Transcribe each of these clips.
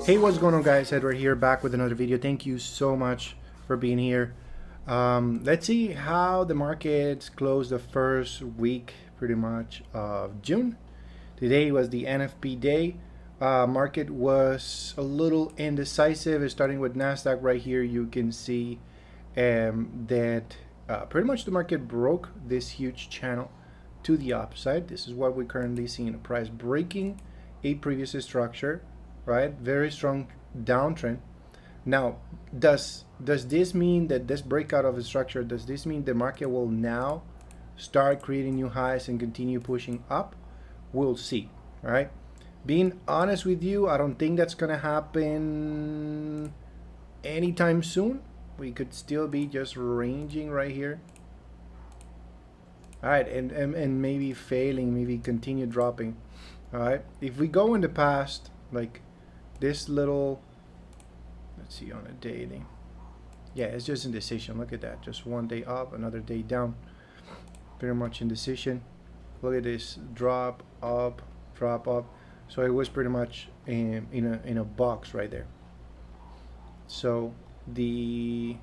Hey, what's going on, guys? Edward here, back with another video. Thank you so much for being here. Let's see how the markets closed the first week pretty much of June. Today was the NFP day. Market was a little indecisive. Starting with Nasdaq right here, you can see that pretty much the market broke this huge channel to the upside. This is what we're currently seeing, a price breaking a previous structure, right? Very strong downtrend. Now, does this mean that this breakout of a structure, does this mean the market will now start creating new highs and continue pushing up? We'll see. All right, being honest with you, I don't think that's gonna happen anytime soon. We could still be just ranging right here. All right, and maybe failing, maybe continue dropping. All right, if we go in the past, like this little, let's see, on a daily, yeah, it's just indecision. Look at that, just one day up, another day down, very much indecision. Look at this, drop up, drop up. So it was pretty much in a box right there. So the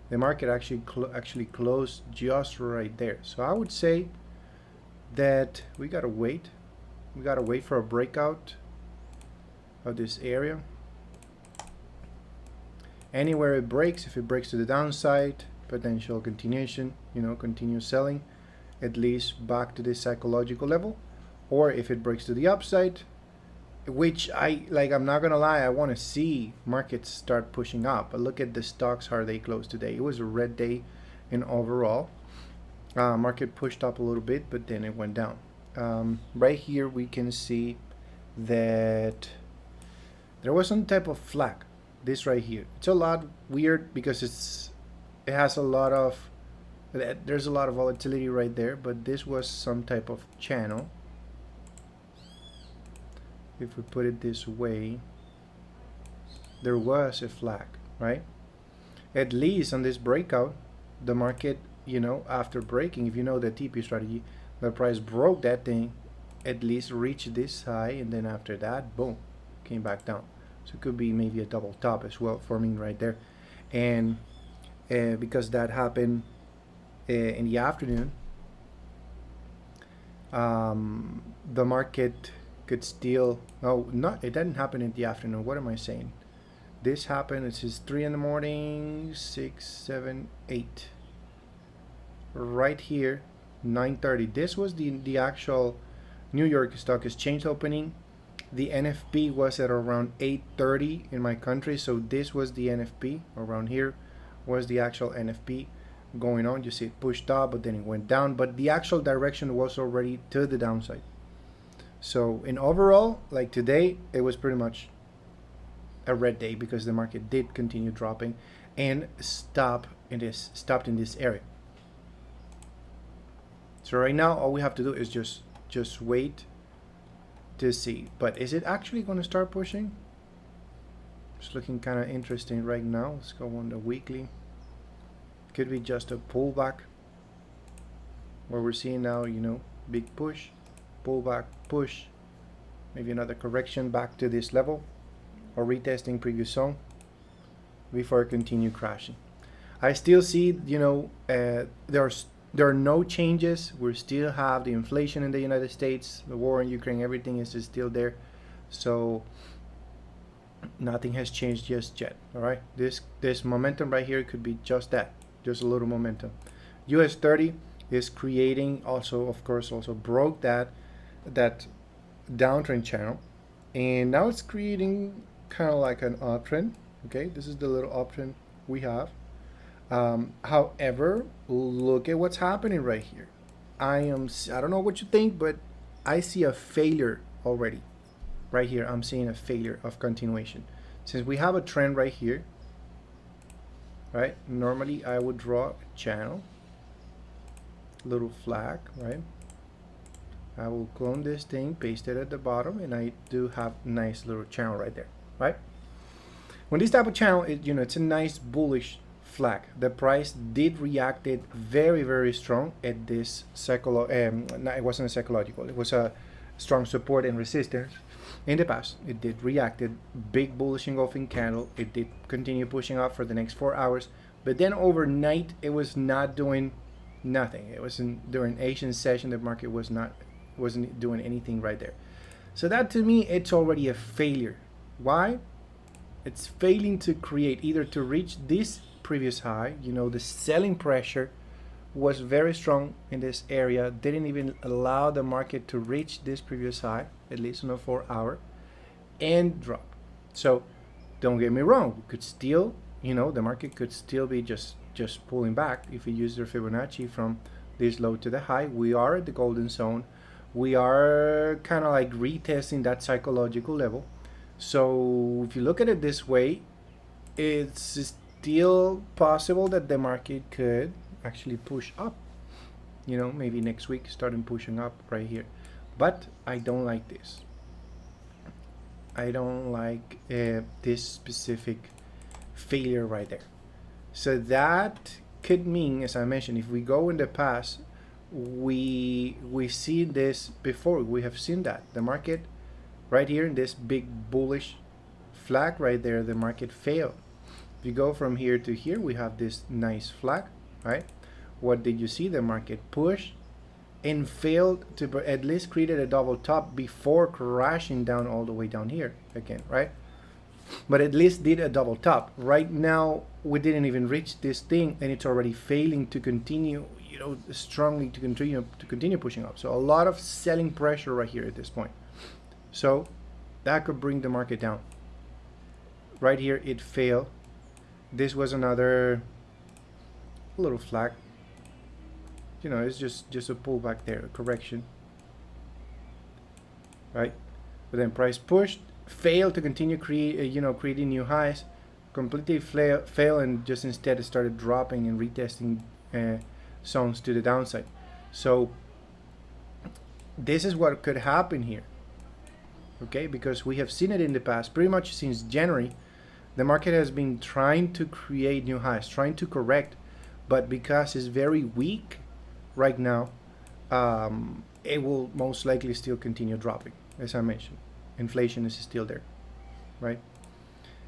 market actually closed just right there. So I would say that we gotta wait. We gotta wait for a breakout of this area. Anywhere it breaks, if it breaks to the downside, potential continuation, continue selling at least back to this psychological level. Or if it breaks to the upside, which I'm not gonna lie, I want to see markets start pushing up. But look at the stocks, how they closed today. It was a red day in overall. Market pushed up a little bit, but then it went down. Right here we can see that there was some type of flag. This right here, it's a lot weird because it has a lot of, there's a lot of volatility right there, but this was some type of channel. If we put it this way, there was a flag, right? At least on this breakout, the market, after breaking, if you know the TP strategy, the price broke that thing, at least reached this high, and then after that, boom, came back down. So it could be maybe a double top as well, forming right there. And because that happened in the afternoon, the market could still, it didn't happen in the afternoon. What am I saying? This happened, it says 3 in the morning, 6, 7, 8. Right here, 9:30. This was the actual New York Stock Exchange opening. The NFP was at around 8:30 in my country, so this was the NFP. Around here was the actual NFP going on. You see it pushed up, but then it went down, but the actual direction was already to the downside. So in overall, like today, it was pretty much a red day because the market did continue dropping and stopped in this area. So right now, all we have to do is just wait to see. But is it actually going to start pushing? It's looking kind of interesting right now. Let's go on the weekly. Could be just a pullback where we're seeing now, big push, pullback, push, maybe another correction back to this level or retesting previous zone before it continue crashing. I still see, there are no changes. We still have the inflation in the United States, the war in Ukraine, everything is still there. So nothing has changed just yet. All right, this momentum right here could be just that, just a little momentum. US 30 is creating, also of course also broke that downtrend channel, and now it's creating kind of like an uptrend. Okay, this is the little uptrend we have. However, look at what's happening right here. I don't know what you think, but I see a failure already. Right here, I'm seeing a failure of continuation. Since we have a trend right here, right? Normally I would draw a channel, little flag, right? I will clone this thing, paste it at the bottom, and I do have nice little channel right there, right? When this type of channel, it's a nice bullish flag. The price did reacted very, very strong at this it wasn't a psychological, it was a strong support and resistance. In the past, it did reacted, big bullish engulfing candle. It did continue pushing up for the next 4 hours, but then overnight it was not doing nothing. It wasn't during Asian session. The market wasn't doing anything right there. So that to me, it's already a failure. Why? It's failing to create, either to reach this previous high. You know, the selling pressure was very strong in this area, didn't even allow the market to reach this previous high, at least on a 4 hour, and drop. So don't get me wrong, we could still, you know, the market could still be just pulling back. If we use the Fibonacci from this low to the high, we are at the golden zone. We are kind of like retesting that psychological level. So if you look at it this way, it's still possible that the market could actually push up, you know, maybe next week starting pushing up right here. But I don't like this. I don't like this specific failure right there. So that could mean, as I mentioned, if we go in the past, we see this before. We have seen that the market right here in this big bullish flag right there, the market failed. If you go from here to here, we have this nice flag, right? What did you see? The market pushed and failed to at least create a double top before crashing down all the way down here again, right? But at least did a double top. Right now, we didn't even reach this thing, and it's already failing to continue, you know, strongly to continue pushing up. So a lot of selling pressure right here at this point. So that could bring the market down. Right here, it failed. This was another little flag. You know, it's just a pullback there, a correction, right? But then price pushed, failed to continue creating new highs, completely failed, and just instead it started dropping and retesting zones to the downside. So this is what could happen here, okay? Because we have seen it in the past, pretty much since January. The market has been trying to create new highs, trying to correct, but because it's very weak right now, it will most likely still continue dropping. As I mentioned, inflation is still there, right?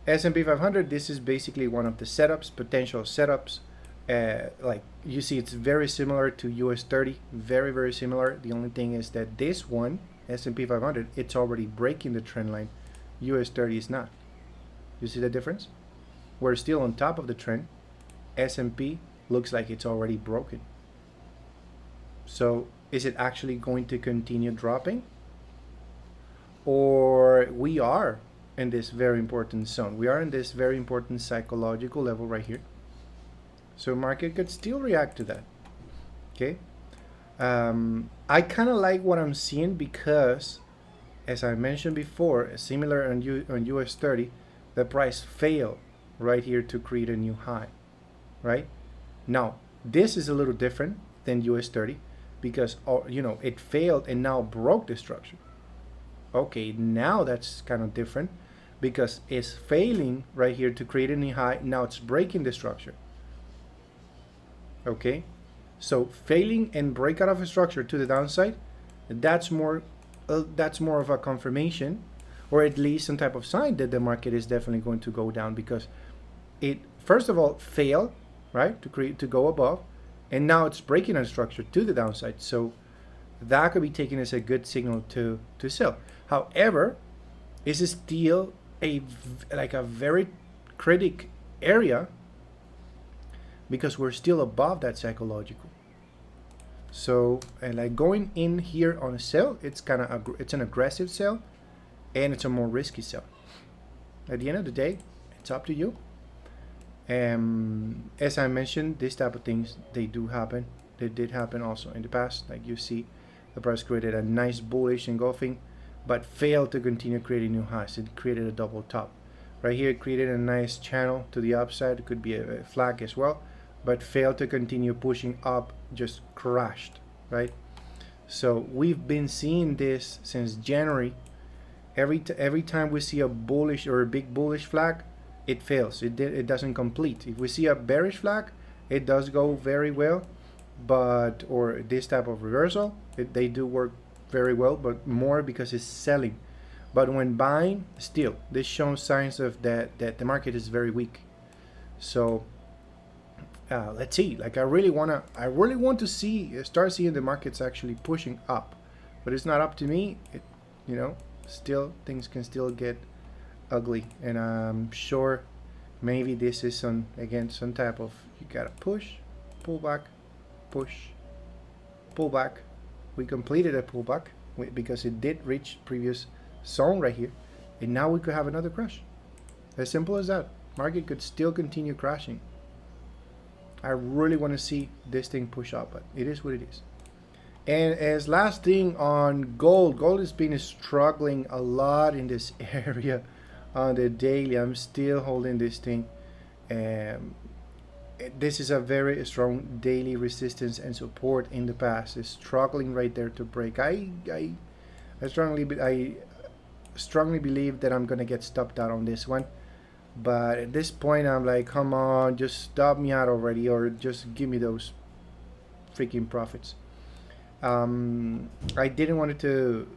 S&P 500, this is basically one of the setups, potential setups. Like you see, it's very similar to US 30, very, very similar. The only thing is that this one, S&P 500, it's already breaking the trend line. US 30 is not. You see the difference? We're still on top of the trend. S&P looks like it's already broken. So is it actually going to continue dropping? Or we are in this very important zone. We are in this very important psychological level right here. So market could still react to that. Okay. I kind of like what I'm seeing because, as I mentioned before, similar on US 30, the price failed right here to create a new high, right? Now, this is a little different than US 30 because, you know, it failed and now broke the structure. Okay, now that's kind of different because it's failing right here to create a new high. Now it's breaking the structure. Okay, so failing and breakout of a structure to the downside, that's more of a confirmation, or at least some type of sign that the market is definitely going to go down, because it first of all failed, right, to go above, and now it's breaking a structure to the downside. So that could be taken as a good signal to sell. However, this is still a very critic area because we're still above that psychological. So, and like going in here on a sell, it's it's an aggressive sell, and it's a more risky sell. At the end of the day, it's up to you. As I mentioned, these type of things, they do happen. They did happen also in the past. Like you see, the price created a nice bullish engulfing, but failed to continue creating new highs. It created a double top. Right here, it created a nice channel to the upside. It could be a flag as well, but failed to continue pushing up, just crashed, right? So we've been seeing this since January. Every time we see a bullish or a big bullish flag, it fails. It doesn't complete. If we see a bearish flag, it does go very well, but or this type of reversal, they do work very well, but more because it's selling. But when buying, still, this shows signs of that the market is very weak. So let's see. Like I really want to see start seeing the markets actually pushing up, but it's not up to me. You know, still things can still get ugly, and I'm sure maybe this is some type of, you gotta push, pull back, push, pull back. We completed a pullback because it did reach previous zone right here, and now we could have another crash. As simple as that. Market could still continue crashing. I really want to see this thing push up, but it is what it is. And as last thing on gold, gold has been struggling a lot in this area on the daily. I'm still holding this thing. This is a very strong daily resistance and support in the past. It's struggling right there to break. I strongly believe that I'm gonna get stopped out on this one. But at this point, I'm like, come on, just stop me out already, or just give me those freaking profits. I didn't want to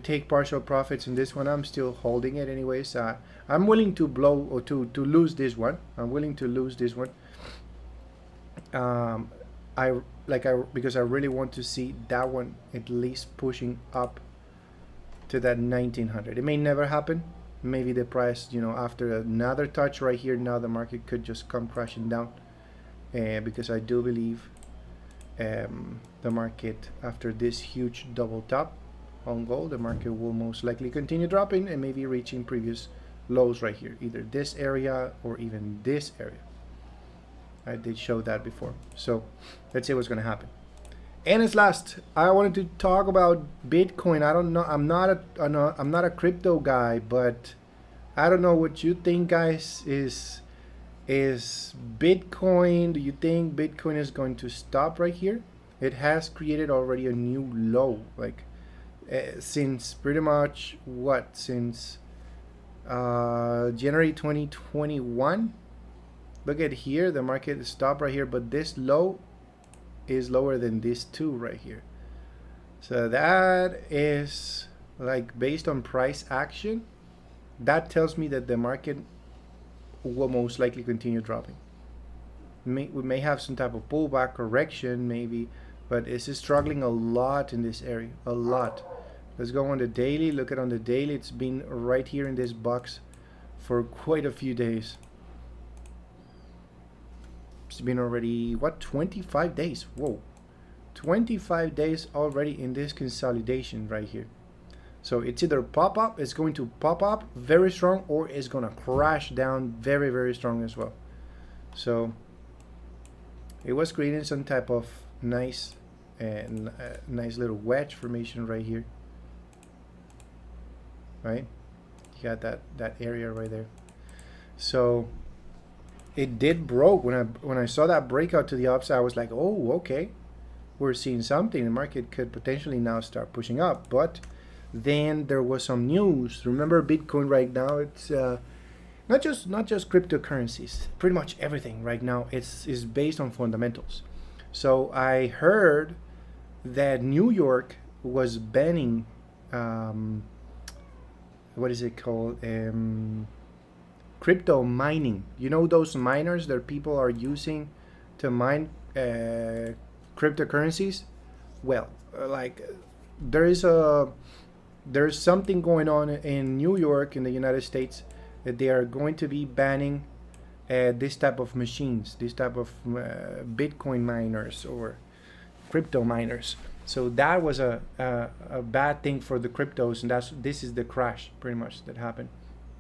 take partial profits in this one. I'm still holding it anyways. I'm willing to blow or to lose this one. I'm willing to lose this one. Because I really want to see that one at least pushing up to that 1900. It may never happen. Maybe the price, after another touch right here, now the market could just come crashing down. Because I do believe the market, after this huge double top on gold, the market will most likely continue dropping and maybe reaching previous lows right here, either this area or even this area. I did show that before. So let's see what's going to happen. And as last, I wanted to talk about Bitcoin. I don't know. I'm not a crypto guy, but I don't know what you think, guys. Is Bitcoin? Do you think Bitcoin is going to stop right here? It has created already a new low, like since pretty much since January 2021. Look at here, the market stopped right here, but this low is lower than this two right here. So that is like based on price action. That tells me that the market will most likely continue dropping. We may have some type of pullback correction maybe, but it's struggling a lot in this area, a lot. Let's go on the daily. Look at on the daily. It's been right here in this box for quite a few days. It's been already, 25 days? Whoa. 25 days already in this consolidation right here. So it's either pop up, it's going to pop up very strong, or it's going to crash down very, very strong as well. So it was creating some type of nice little wedge formation right here. Right? You got that area right there. So it did broke. When I saw that breakout to the upside, I was like, oh, okay, we're seeing something. The market could potentially now start pushing up. But then there was some news. Remember, Bitcoin right now, it's not just cryptocurrencies. Pretty much everything right now is based on fundamentals. So I heard that New York was banning what is it called? Crypto mining. You know those miners that people are using to mine cryptocurrencies? Well, there's something going on in New York in the United States that they are going to be banning this type of machines, this type of Bitcoin miners or crypto miners. So that was a bad thing for the cryptos, and this is the crash pretty much that happened.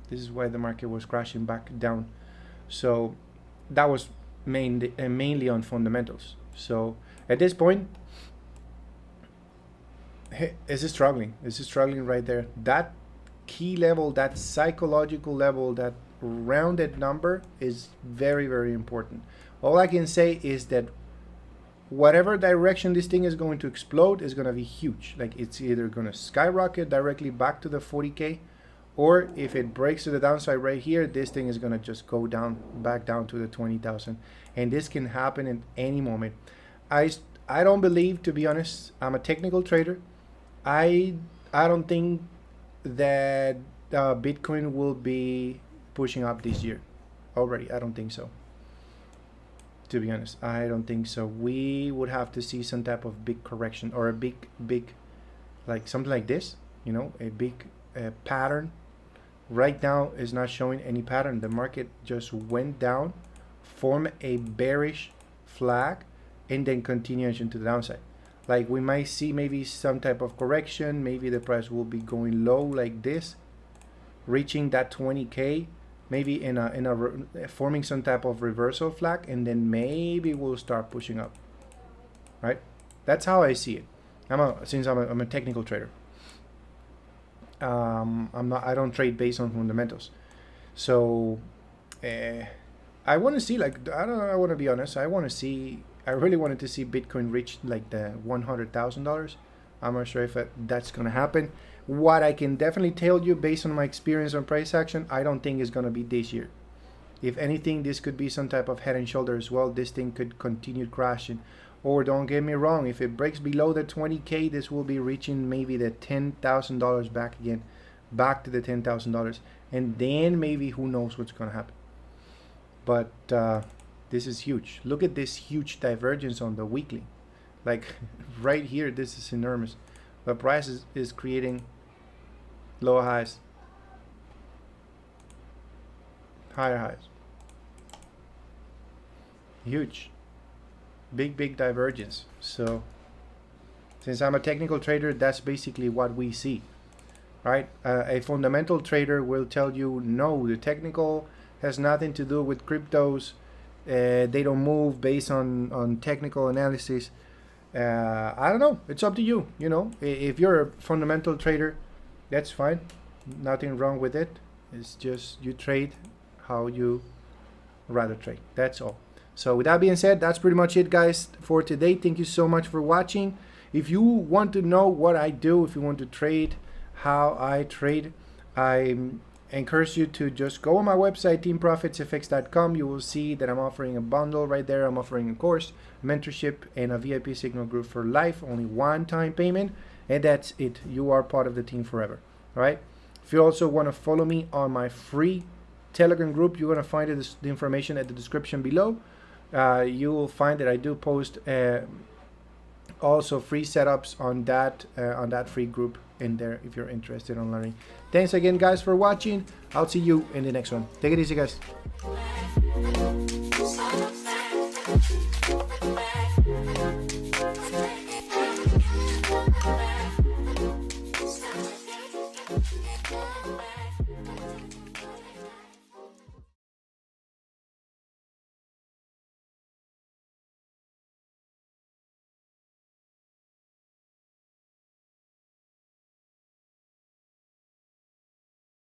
This is why the market was crashing back down. So that was mainly on fundamentals. So at this point, it's struggling. It's struggling right there. That key level, that psychological level, that rounded number is very, very important. All I can say is that whatever direction this thing is going to explode is going to be huge. Like it's either going to skyrocket directly back to the 40K, or if it breaks to the downside right here, this thing is going to just go back down to the 20,000. And this can happen at any moment. I don't believe, to be honest, I'm a technical trader. I don't think that Bitcoin will be pushing up this year already. I don't think so. To be honest, I don't think so. We would have to see some type of big correction or a big, like something like this, you know, a big pattern. Right now is not showing any pattern. The market just went down, formed a bearish flag, and then continuation to the downside. Like we might see maybe some type of correction. Maybe the price will be going low like this, reaching that 20K, maybe forming some type of reversal flag, and then maybe we'll start pushing up. Right? That's how I see it. Since I'm a technical trader. I don't trade based on fundamentals. So I want to see, like, I want to be honest. I really wanted to see Bitcoin reach like the $100,000. I'm not sure if that's going to happen. What I can definitely tell you based on my experience on price action, I don't think it's going to be this year. If anything, this could be some type of head and shoulder as well. This thing could continue crashing. Or don't get me wrong, if it breaks below the 20K, this will be reaching maybe the $10,000 back again, back to the $10,000. And then maybe who knows what's going to happen. But this is huge. Look at this huge divergence on the weekly. Like right here, this is enormous. The price is creating lower highs, higher highs. Huge. Big divergence. So since I'm a technical trader, that's basically what we see, right? A fundamental trader will tell you, no, the technical has nothing to do with cryptos. They don't move based on technical analysis. I don't know. It's up to you. You know, if you're a fundamental trader, that's fine. Nothing wrong with it. It's just you trade how you rather trade. That's all. So with that being said, that's pretty much it, guys, for today. Thank you so much for watching. If you want to know what I do, if you want to trade, how I trade, I encourage you to just go on my website, teamprofitsenglish.com. You will see that I'm offering a bundle right there. I'm offering a course, mentorship, and a VIP signal group for life. Only one-time payment, and that's it. You are part of the team forever. All right. If you also want to follow me on my free Telegram group, you're going to find the information at the description below. You will find that I do post also free setups on that free group in there if you're interested in learning. Thanks again, guys, for watching. I'll see you in the next one. Take it easy, guys.